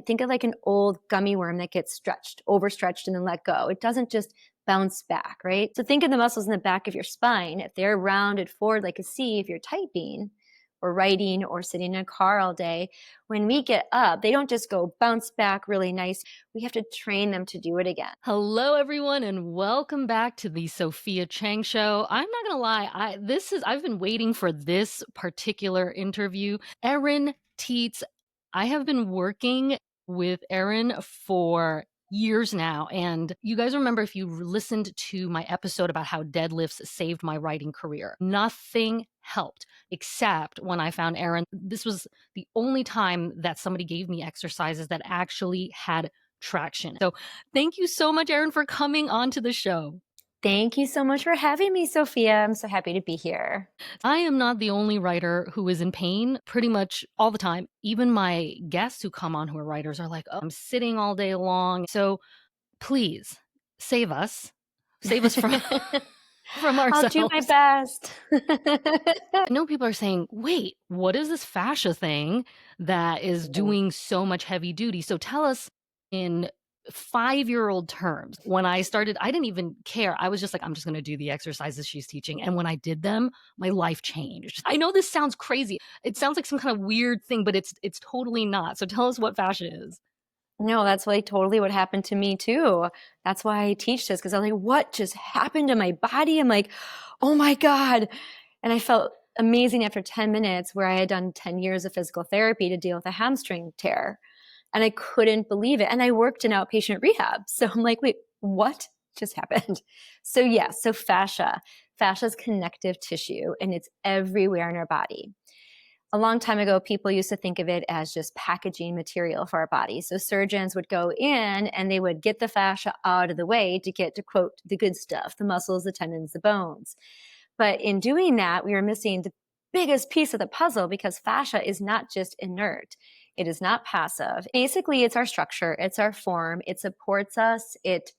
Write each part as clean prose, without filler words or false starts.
Think of like an old gummy worm that gets stretched, overstretched, and then let go. It doesn't just bounce back, right? So think of the muscles in the back of your spine. If they're rounded forward like a C, if you're typing or writing or sitting in a car all day, when we get up, they don't just go bounce back really nice. We have to train them to do it again. Hello, everyone, and welcome back to the Sophia Chang Show. I'm not gonna lie, I've been waiting for this particular interview. Erin Tietz, I have been working with Erin for years now, and you guys remember if you listened to my episode about how deadlifts saved my writing career, nothing helped except when I found Erin. This was the only time that somebody gave me exercises that actually had traction. So thank you so much, Erin, for coming onto the show. Thank you so much for having me, Sophia. I'm so happy to be here. I am not the only writer who is in pain pretty much all the time. Even my guests who come on who are writers are like, oh, I'm sitting all day long. So please save us. Save us from from ourselves. I'll do my best. I know people are saying, wait, what is this fascia thing that is doing so much heavy duty? So tell us in 5-year-old terms. When I started, I didn't even care. I was just like, I'm just going to do the exercises she's teaching. And when I did them, my life changed. I know this sounds crazy. It sounds like some kind of weird thing, but it's totally not. So tell us what fascia is. No, that's like totally what happened to me too. That's why I teach this, because I'm like, what just happened to my body? I'm like, oh my God. And I felt amazing after 10 minutes, where I had done 10 years of physical therapy to deal with a hamstring tear. And I couldn't believe it. And I worked in outpatient rehab. So I'm like, wait, what just happened? So yes, so fascia is connective tissue, and it's everywhere in our body. A long time ago, people used to think of it as just packaging material for our body. So surgeons would go in and they would get the fascia out of the way to get to, quote, the good stuff, the muscles, the tendons, the bones. But in doing that, we were missing the biggest piece of the puzzle, because fascia is not just inert. It is not passive. Basically, it's our structure. It's our form. It supports us. It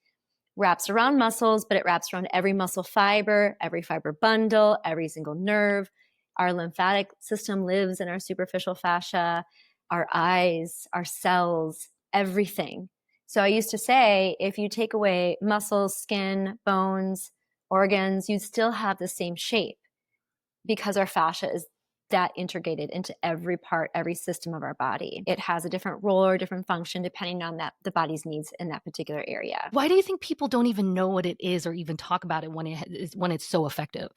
wraps around muscles, but it wraps around every muscle fiber, every fiber bundle, every single nerve. Our lymphatic system lives in our superficial fascia, our eyes, our cells, everything. So I used to say, if you take away muscles, skin, bones, organs, you'd still have the same shape, because our fascia is that integrated into every part, every system of our body. It has a different role or different function depending on the body's needs in that particular area. Why do you think people don't even know what it is or even talk about it when it's so effective?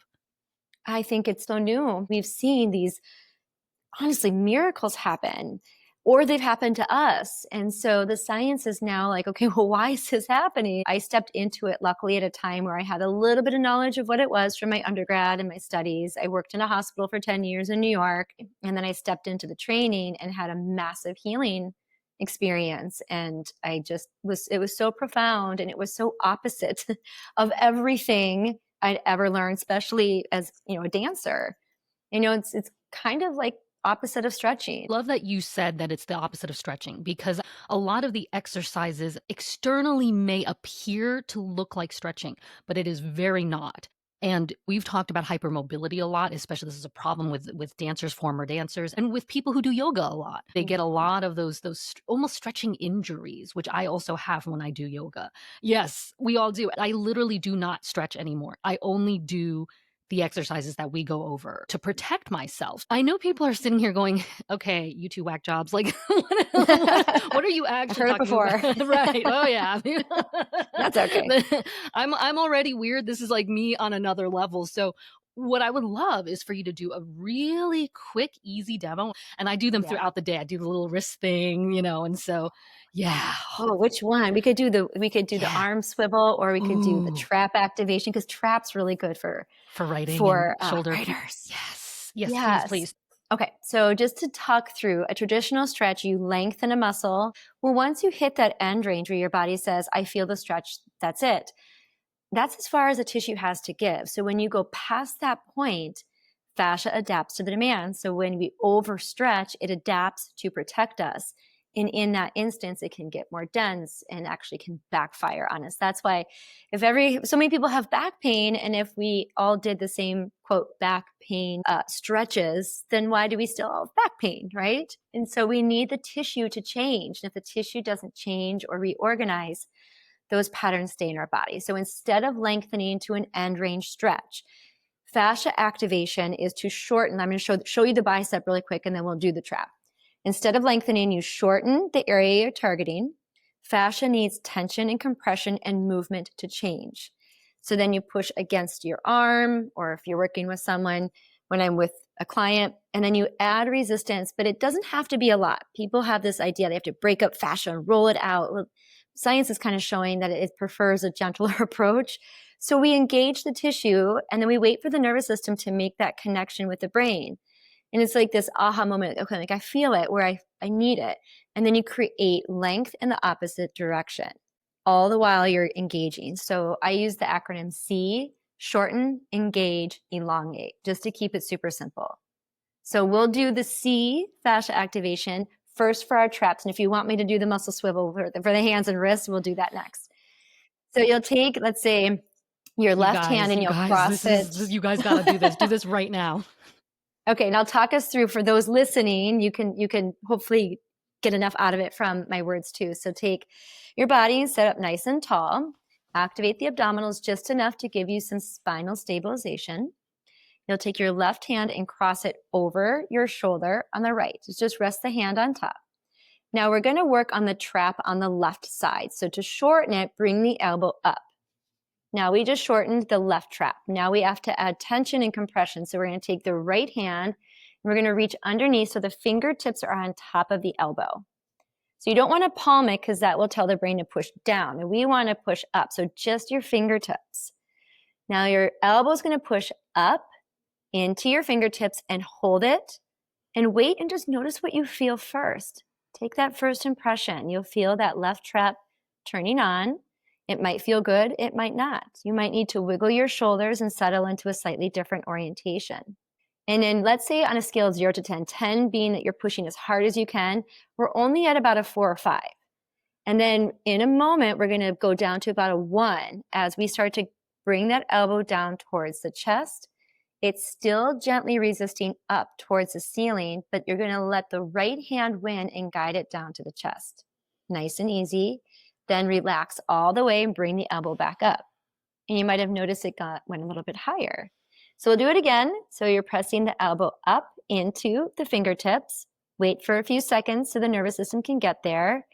I think it's so new. We've seen these, honestly, miracles happen, or they've happened to us. And so the science is now like, okay, well, why is this happening? I stepped into it, luckily, at a time where I had a little bit of knowledge of what it was from my undergrad and my studies. I worked in a hospital for 10 years in New York, and then I stepped into the training and had a massive healing experience. And it was so profound, and it was so opposite of everything I'd ever learned, especially as, a dancer. It's kind of like opposite of stretching. Love that you said that it's the opposite of stretching, because a lot of the exercises externally may appear to look like stretching, but it is very not. And we've talked about hypermobility a lot, especially this is a problem with dancers, former dancers, and with people who do yoga a lot. They get a lot of those almost stretching injuries, which I also have when I do yoga. Yes, we all do. I literally do not stretch anymore. I only do the exercises that we go over to protect myself. I know people are sitting here going, okay, you two whack jobs. Like, what are you actually talking about? Right. Oh, yeah. That's okay. I'm already weird. This is like me on another level. So what I would love is for you to do a really quick, easy demo. And I do them throughout the day. I do the little wrist thing, and so, yeah. Oh, which one? We could do the arm swivel, or we could do the trap activation, because trap's really good for writing, for shoulder writers. Yes. Please. Okay, so just to talk through a traditional stretch, you lengthen a muscle. Well, once you hit that end range where your body says, I feel the stretch, that's it. That's as far as the tissue has to give. So when you go past that point, fascia adapts to the demand. So when we overstretch, it adapts to protect us. And in that instance, it can get more dense and actually can backfire on us. That's why so many people have back pain, and if we all did the same quote back pain stretches, then why do we still have back pain, right? And so we need the tissue to change. And if the tissue doesn't change or reorganize, those patterns stay in our body. So instead of lengthening to an end range stretch, fascia activation is to shorten. I'm going to show you the bicep really quick, and then we'll do the trap. Instead of lengthening, you shorten the area you're targeting. Fascia needs tension and compression and movement to change. So then you push against your arm, or if you're working with someone, when I'm with a client, and then you add resistance, but it doesn't have to be a lot. People have this idea they have to break up fascia and roll it out. Well, science is kind of showing that it prefers a gentler approach. So we engage the tissue, and then we wait for the nervous system to make that connection with the brain. And it's like this aha moment. Okay, like I feel it where I need it. And then you create length in the opposite direction, all the while you're engaging. So I use the acronym C, shorten, engage, elongate, just to keep it super simple. So we'll do the C, fascia activation, first for our traps. And if you want me to do the muscle swivel for the hands and wrists, we'll do that next. So you'll take, let's say, your left hand and you'll cross it. You guys got to do this. Do this right now. Okay, now talk us through, for those listening, you can hopefully get enough out of it from my words too. So take your body and set up nice and tall. Activate the abdominals just enough to give you some spinal stabilization. You'll take your left hand and cross it over your shoulder on the right. Just rest the hand on top. Now we're going to work on the trap on the left side. So to shorten it, bring the elbow up. Now we just shortened the left trap. Now we have to add tension and compression. So we're going to take the right hand and we're going to reach underneath so the fingertips are on top of the elbow. So you don't want to palm it because that will tell the brain to push down. And we want to push up. So just your fingertips. Now your elbow is going to push up into your fingertips and hold it and wait and just notice what you feel first. Take that first impression. You'll feel that left trap turning on. It might feel good, it might not. You might need to wiggle your shoulders and settle into a slightly different orientation. And then let's say on a scale of 0 to 10, 10 being that you're pushing as hard as you can, we're only at about a 4 or 5. And then in a moment, we're going to go down to about a 1 as we start to bring that elbow down towards the chest. It's still gently resisting up towards the ceiling, but you're going to let the right hand win and guide it down to the chest. Nice and easy. Then relax all the way and bring the elbow back up. And you might have noticed it went a little bit higher. So we'll do it again. So you're pressing the elbow up into the fingertips. Wait for a few seconds so the nervous system can get there.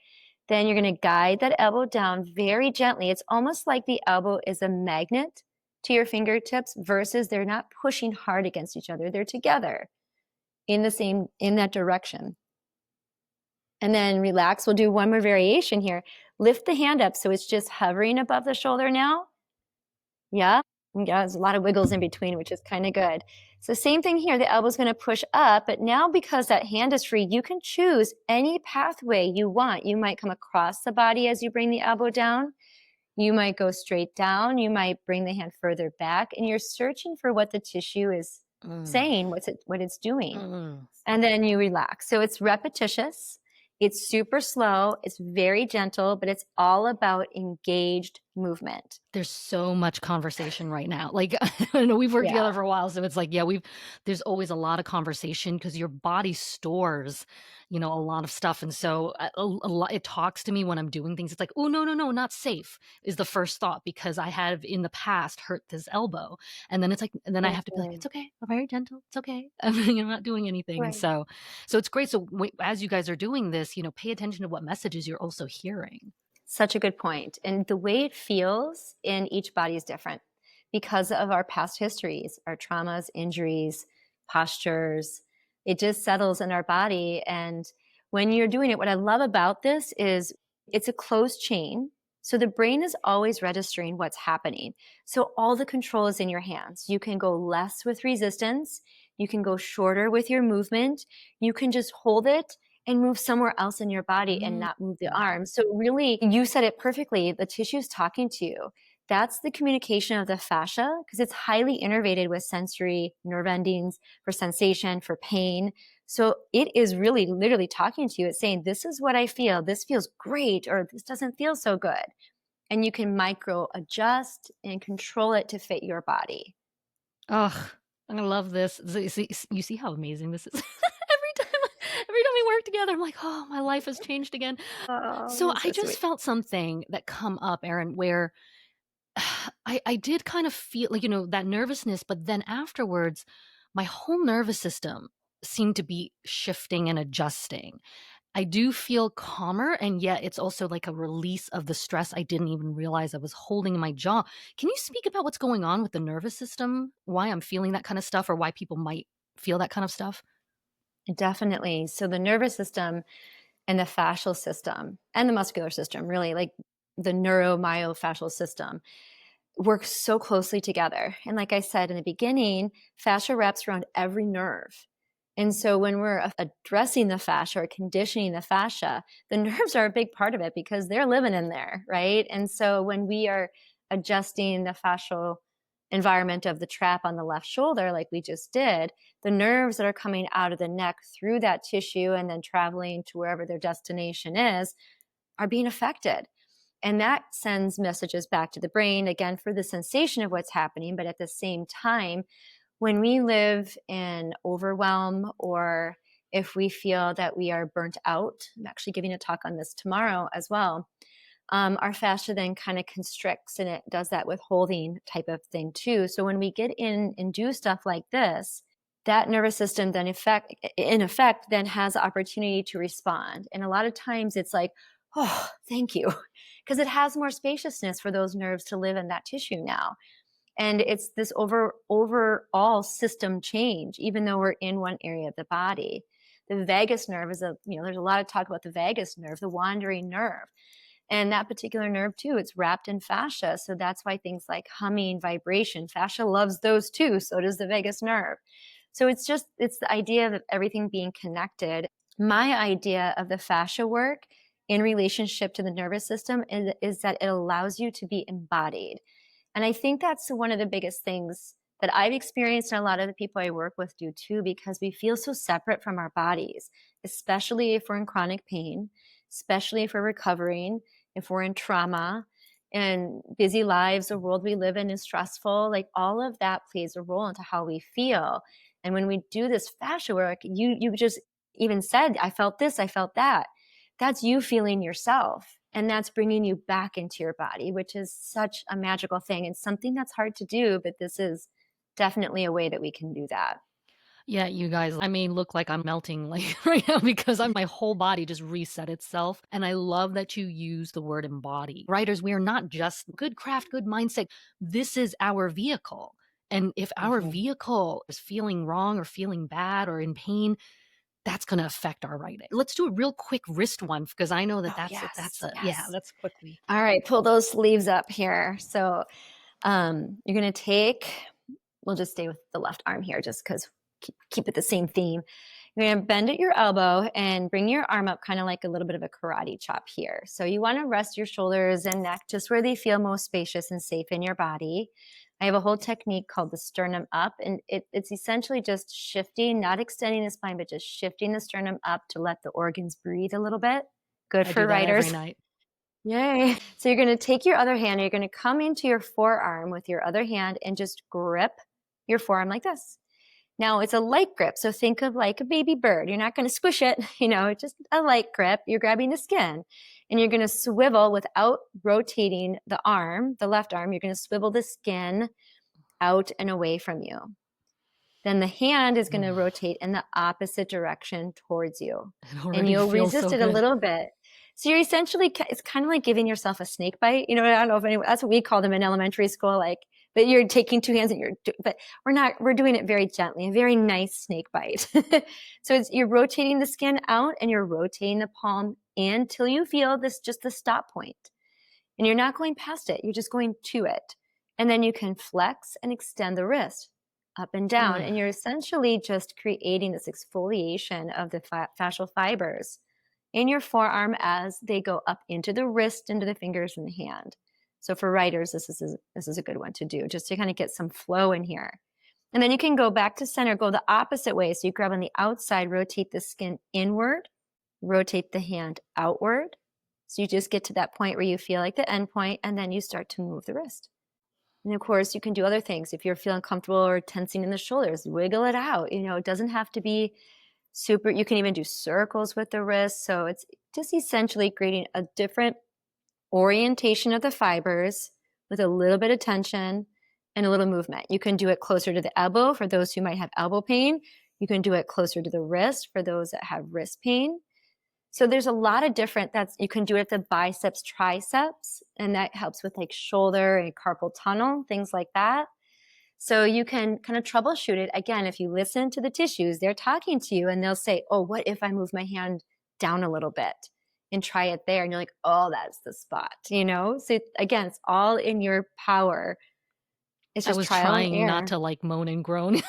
Then you're going to guide that elbow down very gently. It's almost like the elbow is a magnet to your fingertips versus they're not pushing hard against each other. They're together in that direction. And then relax. We'll do one more variation here. Lift the hand up so it's just hovering above the shoulder now. Yeah, there's a lot of wiggles in between, which is kind of good. So same thing here. The elbow's going to push up, but now because that hand is free, you can choose any pathway you want. You might come across the body as you bring the elbow down. You might go straight down. You might bring the hand further back, and you're searching for what the tissue is saying, what it's doing. And then you relax. So it's repetitious. It's super slow. It's very gentle, but it's all about engaged movement. There's so much conversation right now. Like, I know we've worked together for a while. So it's like, there's always a lot of conversation because your body stores, a lot of stuff. And so it talks to me when I'm doing things. It's like, oh, no, not safe is the first thought because I have in the past hurt this elbow. And then it's like, and then I have to be like, it's okay. I'm very gentle. It's okay. I'm not doing anything. Right. So it's great. So as you guys are doing this, pay attention to what messages you're also hearing. Such a good point. And the way it feels in each body is different because of our past histories, our traumas, injuries, postures. It just settles in our body. And when you're doing it, what I love about this is it's a closed chain. So the brain is always registering what's happening. So all the control is in your hands. You can go less with resistance. You can go shorter with your movement. You can just hold it and move somewhere else in your body and not move the arms. So really, you said it perfectly. The tissue is talking to you. That's the communication of the fascia because it's highly innervated with sensory nerve endings for sensation, for pain. So it is really literally talking to you. It's saying, this is what I feel. This feels great, or this doesn't feel so good. And you can micro adjust and control it to fit your body. Ugh, I love this. You see how amazing this is? Every time we work together, I'm like, oh, my life has changed again. Oh, So that's I so just sweet. felt something that come up, Erin, where I did kind of feel like, that nervousness, but then afterwards, my whole nervous system seemed to be shifting and adjusting. I do feel calmer, and yet it's also like a release of the stress I didn't even realize I was holding in my jaw. Can you speak about what's going on with the nervous system? Why I'm feeling that kind of stuff, or why people might feel that kind of stuff? Definitely. So the nervous system and the fascial system and the muscular system, really like the neuromyofascial system, work so closely together. And like I said in the beginning, fascia wraps around every nerve. And so when we're addressing the fascia or conditioning the fascia, the nerves are a big part of it because they're living in there, right? And so when we are adjusting the fascial environment of the trap on the left shoulder, like we just did, the nerves that are coming out of the neck through that tissue and then traveling to wherever their destination is are being affected. And that sends messages back to the brain, again, for the sensation of what's happening. But at the same time, when we live in overwhelm, or if we feel that we are burnt out, I'm actually giving a talk on this tomorrow as well. Our fascia then kind of constricts, and it does that withholding type of thing too. So when we get in and do stuff like this, that nervous system then in effect then has the opportunity to respond. And a lot of times it's like, oh, thank you, because it has more spaciousness for those nerves to live in that tissue now. And it's this overall system change, even though we're in one area of the body. The vagus nerve is there's a lot of talk about the vagus nerve, the wandering nerve. And that particular nerve too, it's wrapped in fascia. So that's why things like humming, vibration, fascia loves those too. So does the vagus nerve. So it's the idea of everything being connected. My idea of the fascia work in relationship to the nervous system is that it allows you to be embodied. And I think that's one of the biggest things that I've experienced, and a lot of the people I work with do too, because we feel so separate from our bodies, especially if we're in chronic pain, especially if we're recovering, if we're in trauma and busy lives, the world we live in is stressful. Like all of that plays a role into how we feel. And when we do this fascia work, you just even said, I felt this, I felt that. That's you feeling yourself. And that's bringing you back into your body, which is such a magical thing and something that's hard to do. But this is definitely a way that we can do that. Yeah, you guys, I may look like I'm melting like right now because my whole body just reset itself. And I love that you use the word embody. Writers, we are not just good craft, good mindset. This is our vehicle. And if our Mhm. vehicle is feeling wrong or feeling bad or in pain, that's going to affect our writing. Let's do a real quick wrist one because I know that Oh, yes. yeah, Yes. let's quickly. All right. Pull those sleeves up here. So you're going to we'll just stay with the left arm here just because keep it the same theme. You're going to bend at your elbow and bring your arm up kind of like a little bit of a karate chop here. So you want to rest your shoulders and neck just where they feel most spacious and safe in your body. I have a whole technique called the sternum up, and it's essentially just shifting, not extending the spine, but just shifting the sternum up to let the organs breathe a little bit. Good I for do that every writers. night. Yay. So you're going to take your other hand, you're going to come into your forearm with your other hand and just grip your forearm like this. Now it's a light grip. So think of like a baby bird. You're not going to squish it, just a light grip. You're grabbing the skin and you're going to swivel without rotating the arm, the left arm. You're going to swivel the skin out and away from you. Then the hand is going to rotate in the opposite direction towards you. It And already you'll feels resist so it a good. little bit. So you're essentially, it's kind of like giving yourself a snake bite. I don't know if anyone, that's what we called them in elementary school. But you're taking two hands and but we're doing it very gently, a very nice snake bite. So you're rotating the skin out and you're rotating the palm in till you feel just the stop point. And you're not going past it. You're just going to it. And then you can flex and extend the wrist up and down. And you're essentially just creating this exfoliation of the fascial fibers in your forearm as they go up into the wrist, into the fingers and the hand. So for writers, this is a good one to do, just to kind of get some flow in here. And then you can go back to center, go the opposite way. So you grab on the outside, rotate the skin inward, rotate the hand outward. So you just get to that point where you feel like the end point, and then you start to move the wrist. And of course, you can do other things. If you're feeling comfortable or tensing in the shoulders, wiggle it out. It doesn't have to be super. You can even do circles with the wrist. So it's just essentially creating a different orientation of the fibers with a little bit of tension and a little movement. You can do it closer to the elbow for those who might have elbow pain. You can do it closer to the wrist for those that have wrist pain. So there's a lot of different, you can do it at the biceps, triceps, and that helps with like shoulder and carpal tunnel, things like that. So you can kind of troubleshoot it. Again, if you listen to the tissues, they're talking to you and they'll say, oh, what if I move my hand down a little bit and try it there? And you're like, oh, that's the spot, So again, it's all in your power. It's I just was trial and trying error. not to like moan and groan.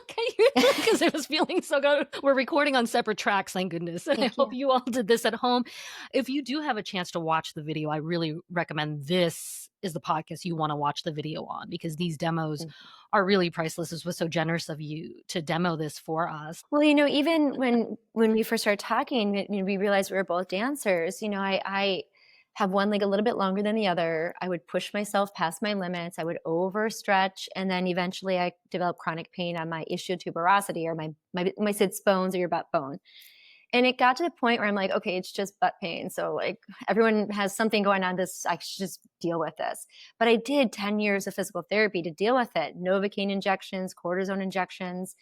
Okay, because it was feeling so good. We're recording on separate tracks, thank goodness. And I hope you all did this at home. If you do have a chance to watch the video, I really recommend this is the podcast you want to watch the video on, because these demos are really priceless. This was so generous of you to demo this for us. Well, even when we first started talking, we realized we were both dancers. I have one leg a little bit longer than the other. I would push myself past my limits. I would overstretch. And then eventually I developed chronic pain on my ischial tuberosity, or my sits bones, or your butt bone. And it got to the point where I'm like, okay, it's just butt pain. So like everyone has something going on, I should just deal with this. But I did 10 years of physical therapy to deal with it. Novocaine injections, cortisone injections.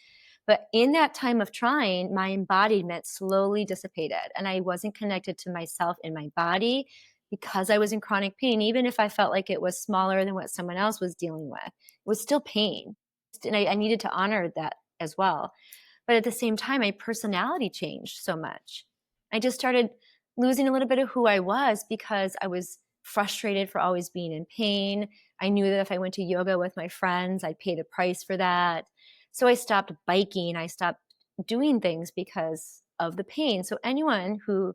But in that time of trying, my embodiment slowly dissipated, and I wasn't connected to myself in my body because I was in chronic pain. Even if I felt like it was smaller than what someone else was dealing with, it was still pain. And I needed to honor that as well. But at the same time, my personality changed so much. I just started losing a little bit of who I was because I was frustrated for always being in pain. I knew that if I went to yoga with my friends, I'd pay the price for that. So I stopped biking. I stopped doing things because of the pain. So anyone who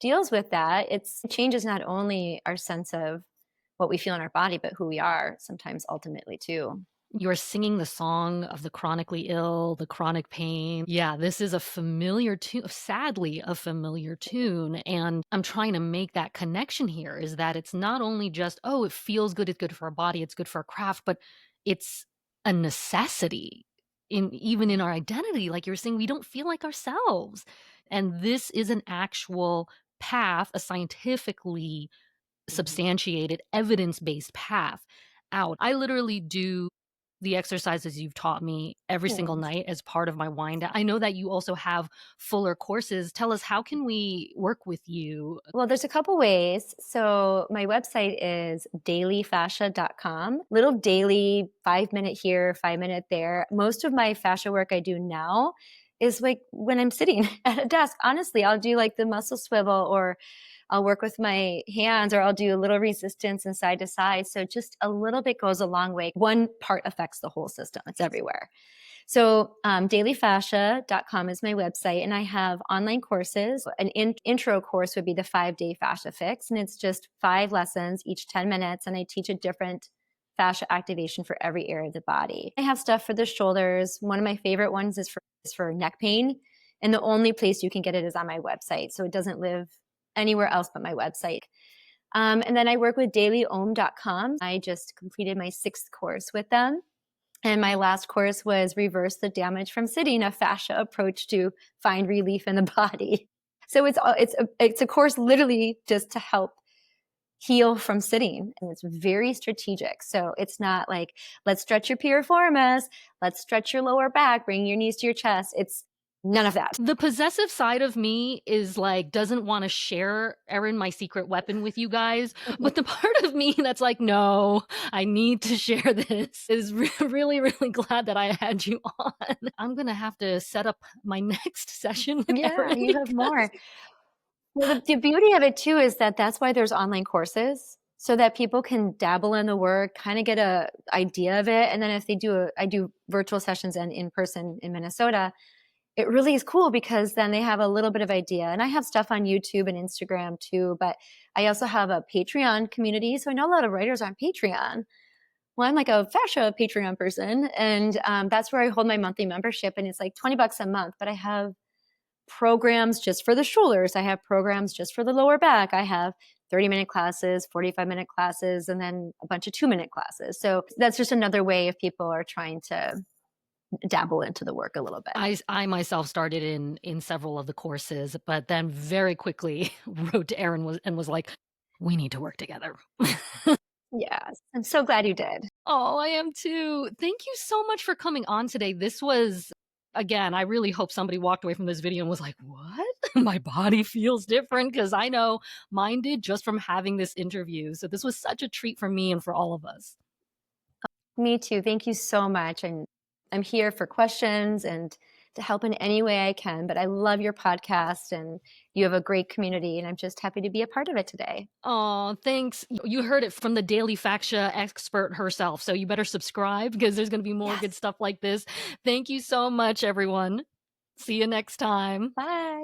deals with that, it changes not only our sense of what we feel in our body, but who we are sometimes ultimately too. You're singing the song of the chronically ill, the chronic pain. Yeah, this is a familiar tune, sadly a familiar tune. And I'm trying to make that connection here, is that it's not only just, oh, it feels good, it's good for our body, it's good for our craft, but it's a necessity even in our identity. Like you're saying, we don't feel like ourselves. And this is an actual path, a scientifically substantiated, evidence-based path out. I literally do the exercises you've taught me every single night as part of my wind down. I know that you also have fuller courses. Tell us, how can we work with you? Well, there's a couple ways. So my website is dailyfascia.com. Little daily, 5-minute here, 5-minute there. Most of my fascia work I do now is like when I'm sitting at a desk. Honestly, I'll do like the muscle swivel, or I'll work with my hands, or I'll do a little resistance and side to side. So just a little bit goes a long way. One part affects the whole system. It's everywhere. So dailyfascia.com is my website, and I have online courses. An intro course would be the 5-day fascia fix, and it's just 5 lessons, each 10 minutes, and I teach a different fascia activation for every area of the body. I have stuff for the shoulders. One of my favorite ones is for neck pain, and the only place you can get it is on my website. So it doesn't live anywhere else but my website. And then I work with dailyom.com. I just completed my 6th course with them. And my last course was Reverse the Damage from Sitting, a fascia approach to find relief in the body. So it's a course literally just to help heal from sitting. And it's very strategic. So it's not like, let's stretch your piriformis, let's stretch your lower back, bring your knees to your chest. It's none of that. The possessive side of me is like, doesn't want to share, Erin, my secret weapon with you guys. But the part of me that's like, no, I need to share this, is really, really glad that I had you on. I'm going to have to set up my next session with Erin. You have more. Well, the beauty of it too is that that's why there's online courses, so that people can dabble in the work, kind of get a idea of it. And then if they I do virtual sessions and in person in Minnesota, it really is cool because then they have a little bit of idea. And I have stuff on YouTube and Instagram too, but I also have a Patreon community. So I know a lot of writers on Patreon. Well, I'm like a Fascia Patreon person, and that's where I hold my monthly membership, and it's like $20 a month. But I have programs just for the shoulders. I have programs just for the lower back. I have 30-minute classes, 45-minute classes, and then a bunch of 2-minute classes. So that's just another way if people are trying to dabble into the work a little bit. I myself started in several of the courses, but then very quickly wrote to Erin and was like, "We need to work together." Yes, I'm so glad you did. Oh, I am too. Thank you so much for coming on today. This was again, I really hope somebody walked away from this video and was like, "What? My body feels different," because I know mine did just from having this interview. So this was such a treat for me and for all of us. Me too. Thank you so much. And I'm here for questions and to help in any way I can. But I love your podcast and you have a great community, and I'm just happy to be a part of it today. Oh, thanks. You heard it from the Daily Fascia expert herself. So you better subscribe because there's going to be more Yes. good stuff like this. Thank you so much, everyone. See you next time. Bye.